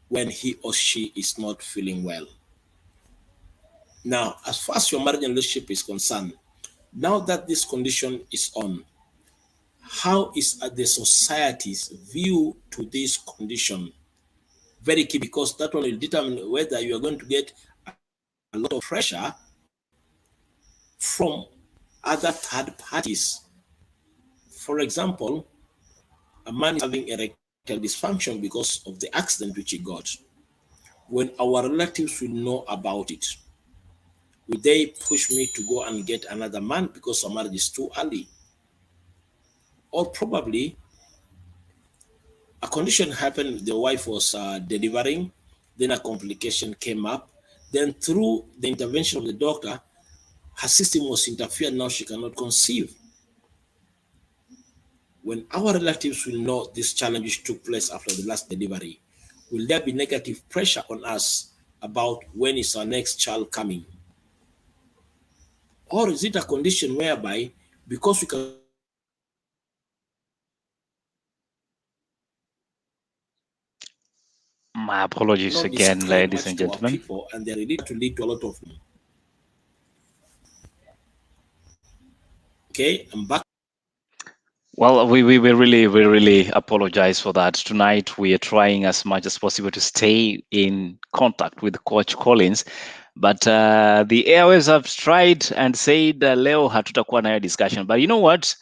when he or she is not feeling well? Now, as far as your marriage and relationship is concerned, now that this condition is on, how is the society's view to this condition? Very key, because that will determine whether you are going to get a lot of pressure from other third parties. For example, a man is having erectile dysfunction because of the accident which he got. When our relatives will know about it, will they push me to go and get another man because our marriage is too early? Or probably a condition happened, the wife was delivering, then a complication came up, then through the intervention of the doctor, her system was interfered, now she cannot conceive. When our relatives will know this challenge which took place after the last delivery, will there be negative pressure on us about when is our next child coming? Or is it a condition whereby, because we can My apologies not again, describe ladies much and to our gentlemen. people, and they're ready to lead to a lot of. Okay, I'm back. Well, we really apologize for that. Tonight, we are trying as much as possible to stay in contact with Coach Collins, but the airwaves have tried and said leo hatutakuwa nayo discussion. But you know what?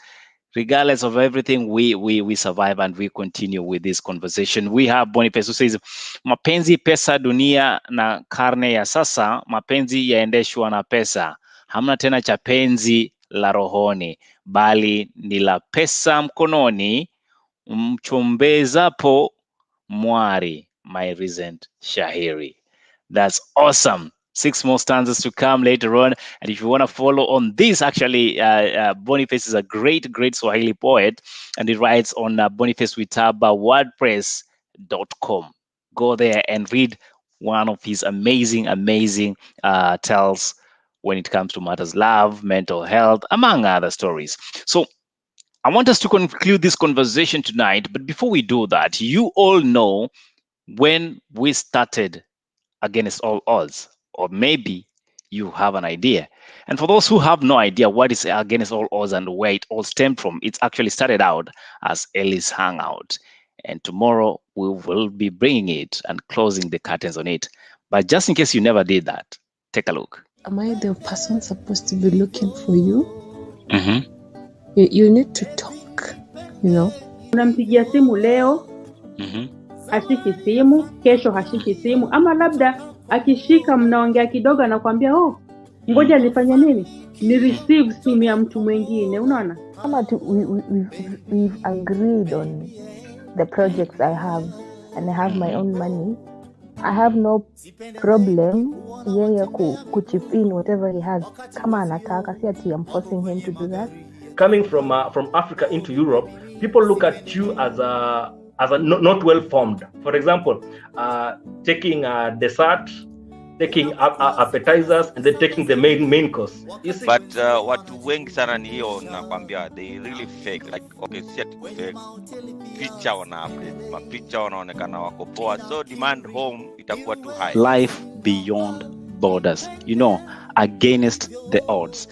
Regardless of everything, we survive and we continue with this conversation. We have Boniface who says, mapenzi, pesa, dunia na karne ya sasa, mapenzi yaendeshwa na pesa. Hamna tena cha penzi la rohoni, bali ni la pesa mkononi, mchombezapo mwari. My recent shahiri. That's awesome. 6 more stanzas to come later on. And if you want to follow on this, actually, Boniface is a great Swahili poet, and he writes on Boniface Witaba WordPress.com. Go there and read one of his amazing tells when it comes to matters love, mental health, among other stories. So I want us to conclude this conversation tonight. But before we do that, you all know when we started Against All Odds, or maybe you have an idea. And for those who have no idea what is Against All Odds and where it all stemmed from, it actually started out as Ellie's Hangout. And tomorrow we will be bringing it and closing the curtains on it. But just in case you never did that, take a look. Am I the person supposed to be looking for you? Mm-hmm. You need to talk, you know? Unampigia simu leo, hashiki simu, kesho hashiki simu, ama labda akishika mnaongea kidogo anakuambia ngoja nifanye nini? Ni receive simu ya mtu mwingine, unaona? Kama we've agreed on the projects I have and I have my own money. I have no problem yeye kuchip in whatever he has. Kama anataka, si ati I'm forcing him to do that. Coming from Africa into Europe, people look at you as a not well formed. For example, taking a dessert, taking appetizers, and then taking the main course. You see? But watu wengi sana ni hiyo nakwambia, they really fake. Like, okay, si ati fake. Picha wana update, mapicha wanaonekana wako poa, so demand home itakuwa too high. Life beyond borders, against the odds.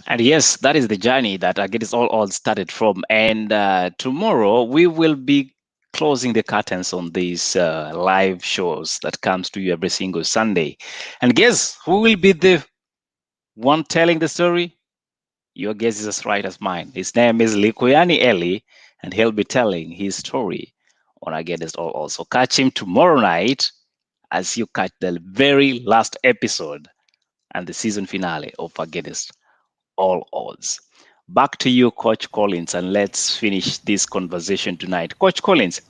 And yes, that is the journey that Against All Odds started from. And tomorrow we will be closing the curtains on these live shows that comes to you every single Sunday. And guess who will be the one telling the story? Your guess is as right as mine. His name is Likuyani Eli, and he'll be telling his story on Against All Odds. So catch him tomorrow night as you catch the very last episode and the season finale of Against All Odds. Back to you, Coach Collins, and let's finish this conversation tonight. Coach Collins,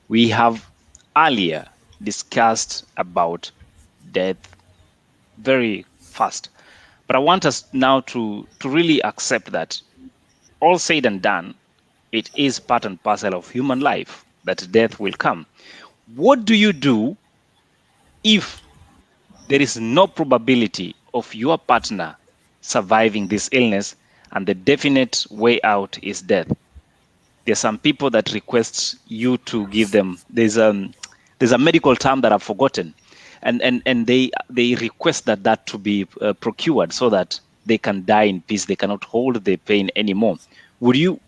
we have earlier discussed about death very fast, but I want us now to really accept that all said and done, it is part and parcel of human life that death will come. What do you do if there is no probability of your partner surviving this illness and the definite way out is death? There's some people that request you to give them, there's a medical term that I've forgotten, and they request that to be procured so that they can die in peace. They cannot hold the pain anymore. Would you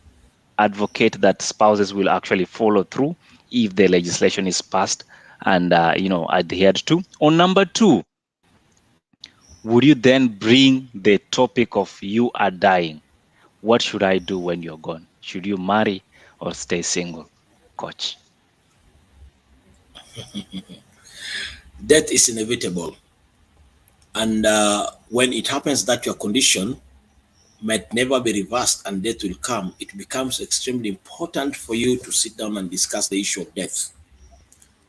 advocate that spouses will actually follow through if the legislation is passed and adhered to? Or number two, would you then bring the topic of you are dying? What should I do when you're gone? Should you marry or stay single, Coach? Death is inevitable. And when it happens that your condition might never be reversed and death will come, it becomes extremely important for you to sit down and discuss the issue of death.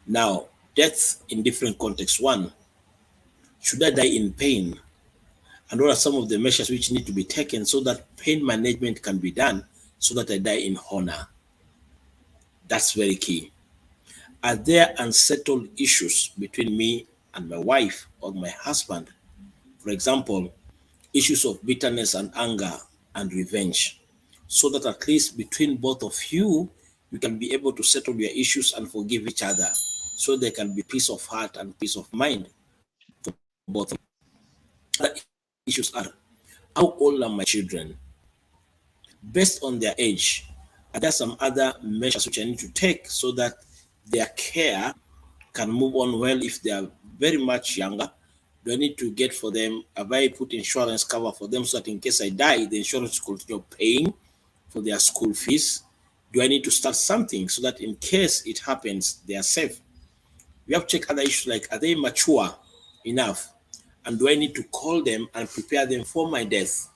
Now, death in different contexts. One, should I die in pain? And what are some of the measures which need to be taken so that pain management can be done so that I die in honor? That's very key. Are there unsettled issues between me and my wife or my husband? For example, issues of bitterness and anger and revenge, so that at least between both of you, you can be able to settle your issues and forgive each other, so there can be peace of heart and peace of mind for both. Other issues are, how old are my children? Based on their age, are there some other measures which I need to take so that their care can move on well? If they are very much younger, do I need to get for them, have I put insurance cover for them so that in case I die, the insurance will continue paying for their school fees? Do I need to start something so that in case it happens, they are safe? We have to check other issues like, are they mature enough? And do I need to call them and prepare them for my death?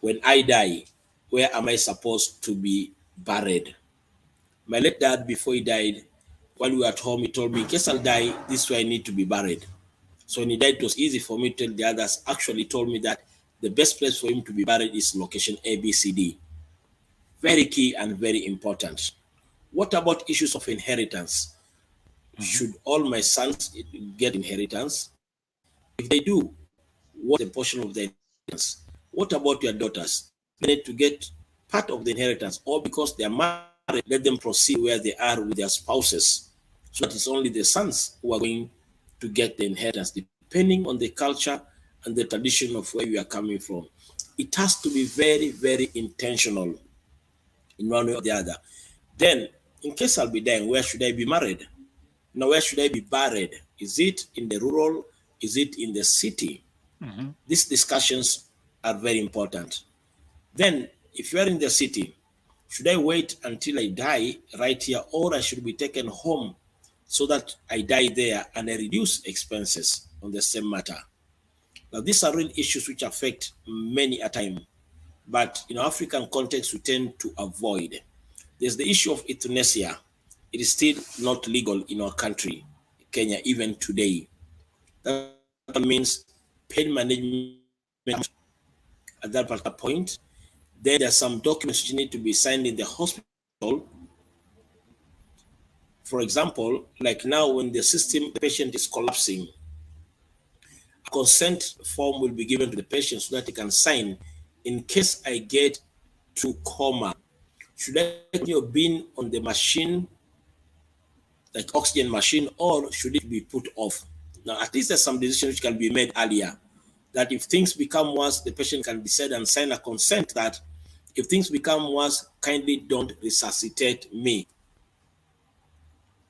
When I die, where am I supposed to be buried? My late dad, before he died, while we were at home, he told me, in case I'll die, this is where I need to be buried. So when he died, it was easy for me to tell the others. Actually told me that the best place for him to be buried is location ABCD. Very key and very important. What about issues of inheritance? Should all my sons get inheritance? If they do, what's the portion of the inheritance? What about your daughters? They need to get part of the inheritance, or because they are married, let them proceed where they are with their spouses. So that it's only the sons who are going to get the inheritance, depending on the culture and the tradition of where you are coming from. It has to be very, very intentional in one way or the other. Then, in case I'll be dying, where should I be married? Now, where should I be buried? Is it in the rural? Is it in the city? These discussions are very important. Then, if you are in the city, should I wait until I die right here, or I should be taken home so that I die there and I reduce expenses on the same matter? Now, these are real issues which affect many a time, but in African context, we tend to avoid. There's the issue of euthanasia. It is still not legal in our country, Kenya, even today. That means pain management at that particular point. Then there are some documents which need to be signed in the hospital. For example, like now when the patient is collapsing, a consent form will be given to the patient so that he can sign. In case I get to coma, should I have been on the machine, like oxygen machine, or should it be put off? Now, at least there's some decisions which can be made earlier, that if things become worse, the patient can decide and sign a consent that if things become worse, kindly don't resuscitate me.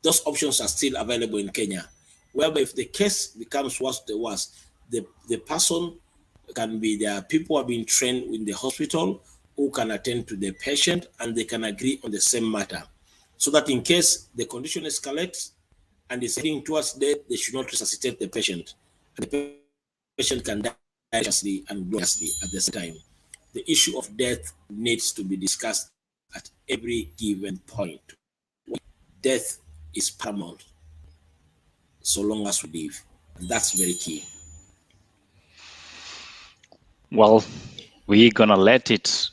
Those options are still available in Kenya, whereby if the case becomes worse, the person can be, there are people who have been trained in the hospital who can attend to the patient and they can agree on the same matter, so that in case the condition escalates and is heading towards death, they should not resuscitate the patient. And the patient can die anxiously and gloriously at the same time. The issue of death needs to be discussed at every given point. Death is paramount so long as we live. And that's very key. Well, we're gonna let it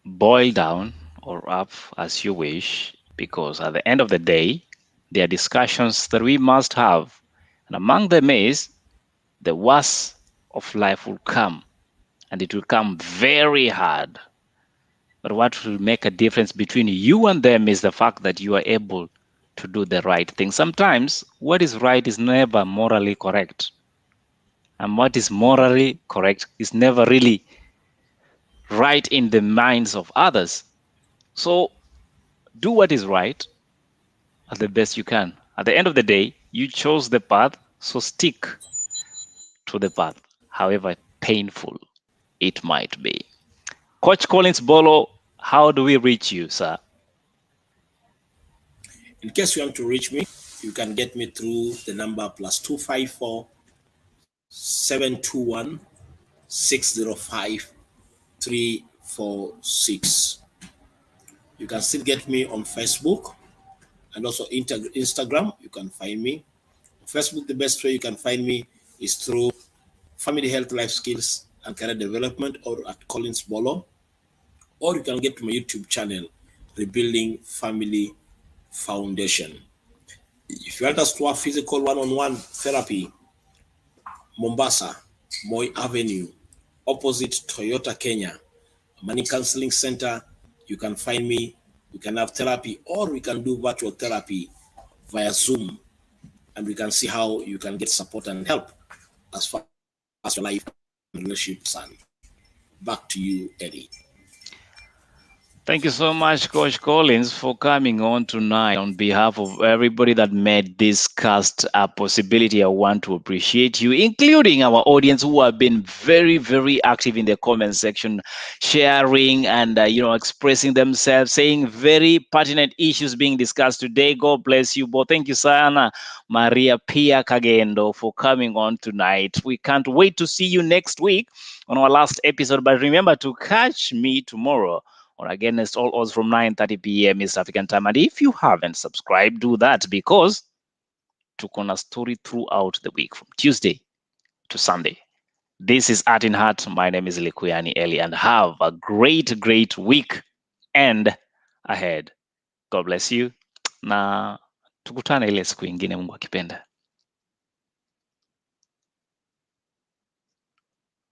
boil down or up as you wish, because at the end of the day, there are discussions that we must have. And among them is the worst of life will come, and it will come very hard. But what will make a difference between you and them is the fact that you are able to do the right thing. Sometimes what is right is never morally correct. And what is morally correct is never really right in the minds of others. So do what is right at the best you can. At the end of the day, you chose the path, so stick to the path, however painful it might be. Coach Collins Bolo, how do we reach you, sir? In case you want to reach me, you can get me through the number +254 721 605 346. You can still get me on Facebook and also Instagram. You can find me. Facebook, the best way you can find me is through Family Health, Life Skills and Career Development, or at Collins Bolo. Or you can get to my YouTube channel, Rebuilding Family Foundation. If you want us to have physical one-on-one therapy, Mombasa, Moi Avenue, opposite Toyota Kenya, Money Counseling Center, you can find me We can have therapy, or we can do virtual therapy via Zoom, and we can see how you can get support and help as far as your life and relationship son. Back to you, Eddie. Thank you so much, Coach Collins, for coming on tonight. On behalf of everybody that made this cast a possibility, I want to appreciate you, including our audience who have been very, very active in the comment section, sharing and expressing themselves, saying very pertinent issues being discussed today. God bless you both. Thank you, Sana Maria Pia Kagendo, for coming on tonight. We can't wait to see you next week on our last episode. But remember to catch me tomorrow or again, it's all odds from 9:30 p.m. East African time. And if you haven't subscribed, do that, because took on a story throughout the week from Tuesday to Sunday. This is Art in Heart. My name is Likuyani Eli, and have a great, great week and ahead. God bless you. Na tukutane ile siku ingine Mungu akipenda.